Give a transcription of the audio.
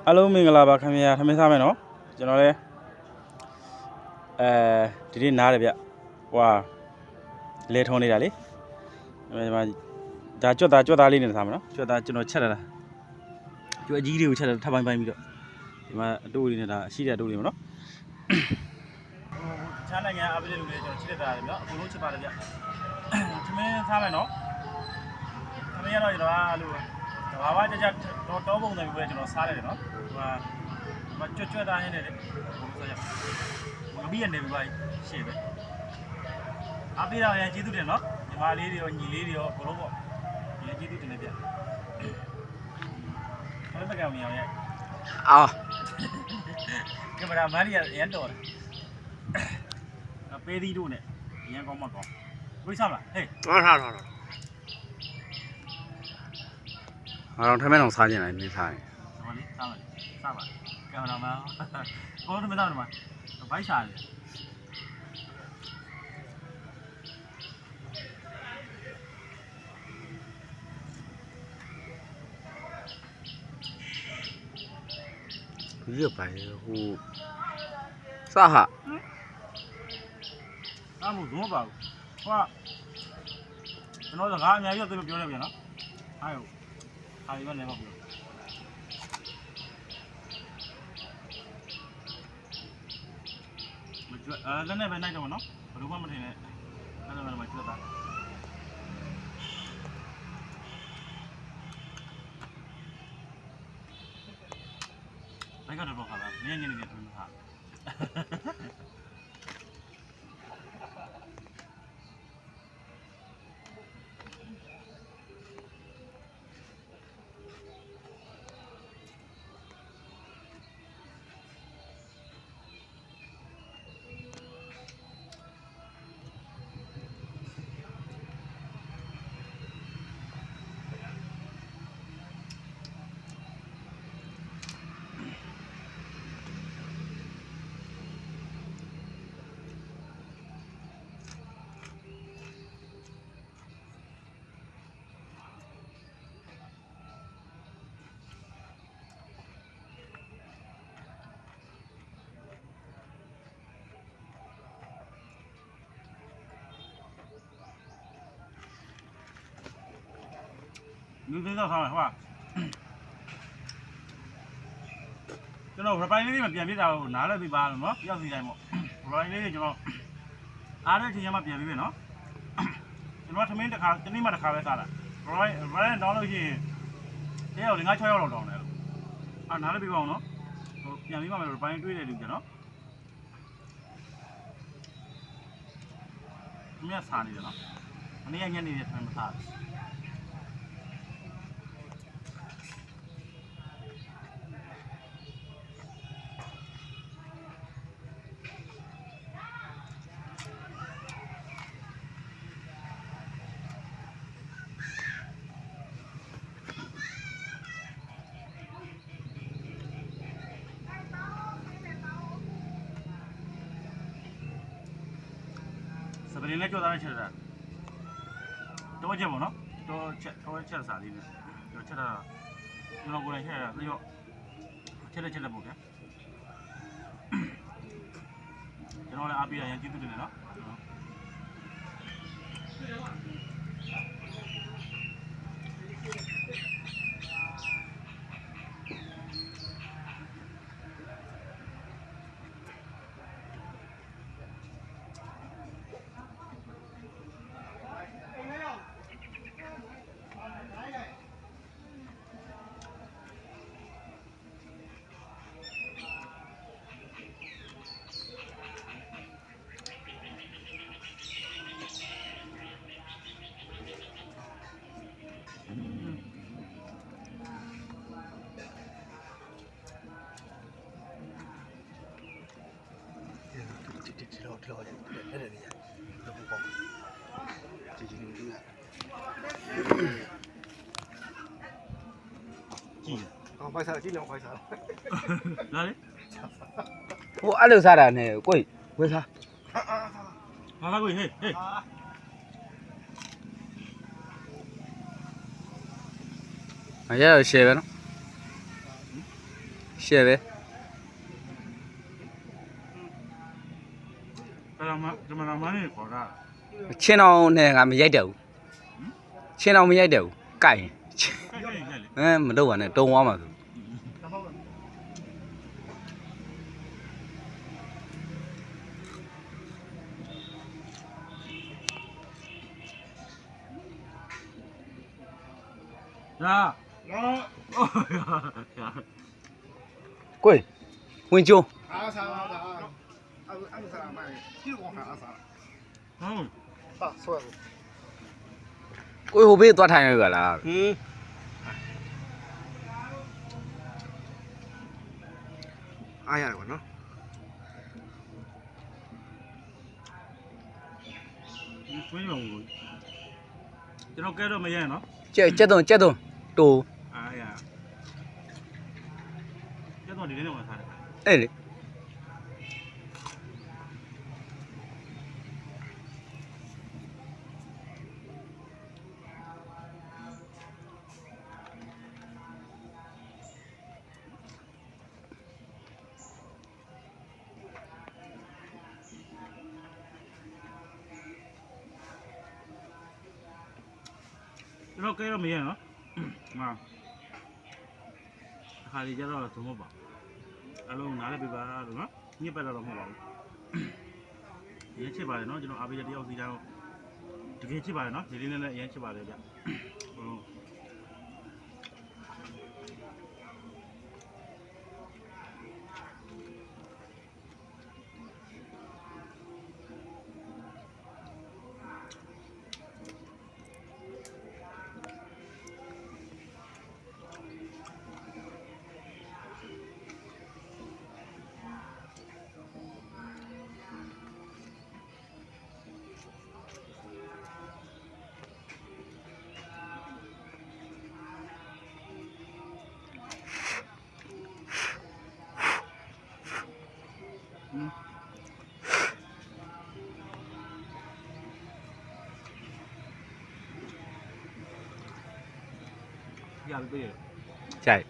အားလုံးမင်္ဂလာပါခင်ဗျာထမင်းစားမယ်နော်ကျွန်တော်လည်းဒီနေ့နားတယ်ဗျဟွာလဲထုံးနေတာလေဒီမှာဒါကြွက်သားလေးနဲ့စားမယ်နော်ကြွက်သားကျွန်တော်ချက်လာတာကြွက်အကြီးတွေကိုချက်လာထပ်ပိုင်းပြီးတော့ဒီမှာအတိုးလေးနဲ့ဒါအရှိတဲ့အတိုးလေးပေါ့နော်ချမ်းနိုင်ငံအပဒေလူတွေကျွန်တော်ချက်တာလေဗျအကုန်လုံးချက်ပါတယ်ဗျထမင်းစားမယ်နော်ထမင်းရတော့ကျွန်တော်အဲ့လိုဘာကြတောပုံစံမျိုးပဲကျွန်တော်စားရတယ်နော်ဟိုမကြွက်သားဟင်းနဲ့လေဘုံစားရမဘီးရနေပြီပါရှေ့ပဲအပြေတော့ရကျေးဇူးတင်နော်ညီမလေးတွေရောညီလေးတွေရောဘလုံးပေါ့ရကျေးဇူးတင်နေပြဘယ်မှာကြောင်မြောင်ရဲ့အာကင်မရာမန်ကြီးရန်တော်တယ်ပေးသီးတို့နဲ့ရန်ကောင်းမှကောင်းဝိစားလားဟေးထားတော့ထမင်းအောင်စားကြတယ်နေစားတယ်ဟောလေစားပါကင်မရာမန်ဘောထမင်းစားတယ်မှာဘိုက်စားတယ်热白乎啥哈？那么多吧？哇，ကျွန်တော်စကားအများကြီးတော့ပြောရပြန်နော်။ဟာယူကနေပါဘူး။မကျွတ်လည်းနဲ့ပဲနိုင်တော့နော်။ဘယ်လိုမှမထင်နဲ့။အဲ့ဒါမှကျွတ်တာ။ဘယ်ကတော့ခါလား။နည်းနည်းထမင်းခါ။你知道啥了是吧？ကျွန်တော် reply လေးတွေပြန်ပြတာကိုနားလည်ပြီးပါလို့နော်ရောက်စီတိုင်းပေါ့ reply လေးတွေကျွန်တော်အားတဲ့အချိန်မှပြန်ပြီးပြီနော်ကျွန်တော်ထမင်းတစ်ခါတနေ့မှတစ်ခါပဲစားတာ reply တောင်းလို့ရှိရင်တယောက်5-6ယောက်လောက်တောင်းတယ်လို့နားလည်ပြီးပါအောင်နော်ဟိုပြန်ပြီးမှ reply တွေးတယ်လူကျနော်မင်းစားနေတယ်နော်မနေ့ညနေနေ့ထမင်းမစားဘူးစပင်းနဲ့ကြောက်သားနဲ့ချက်တာတော့ချက်ပေါ့နော်တော့ချက်စားလေးနဲ့တော့ချက်တာကျွန်တော်ကိုယ်တိုင်ချက်တာပြီးတော့ချက်တဲ့ပေါ့ဗျာကျွန်တော်လည်းအားပေးရရင်ကျေးဇူးတင်တယ်နော်跳的，对对对，都不光，这就这样。记得，快啥了？尽量快啥了？哪里？我阿六啥了呢？贵，为啥？啥贵？嘿嘿。哎呀，写呗喏。ရှယ်ပဲ ကမလာမနဲ့ခေါ်တာ ချင်းအောင်နဲ့ငါမရိုက်တယ်ဘူးချင်းအောင်မရိုက်တယ်ဘူးကိုက်ရင် ခိုက်လေ မလုပ်ပါနဲ့တုံသွားမှာဆိုကိုယ်ဝင်ကျုံး 阿啥阿啥，阿啥买，几公还阿啥？ ဟုတ် 大帅不？ ကိုယ်ဟိုဘေးသွားထိုင်ရကြလား 哎呀，我喏， ဝင်းရုံကိုကျွန်တော်ကဲတော့မရနော် ကျက်တုံတူ အားရကျတော့ဒီနေ့တော့စားတယ် အဲ့လေ ကျွန်တော်ကဲတော့မရနော်ဟာခါလေးကျတော့သုံးမပါအလုံးနားလည်းပြပါတော့နော်ညစ်ပတ်တော့မဟုတ်ပါဘူးရမ်းချစ်ပါတယ်နော်ကျွန်တော်အားပေးတဲ့တယောက်စီတိုင်းတကယ်ချစ်ပါတယ်နော်ဒီလေးနဲ့လည်းရမ်းချစ်ပါတယ်ဗျဟုတ်ရပြီပြေး ကြိုက်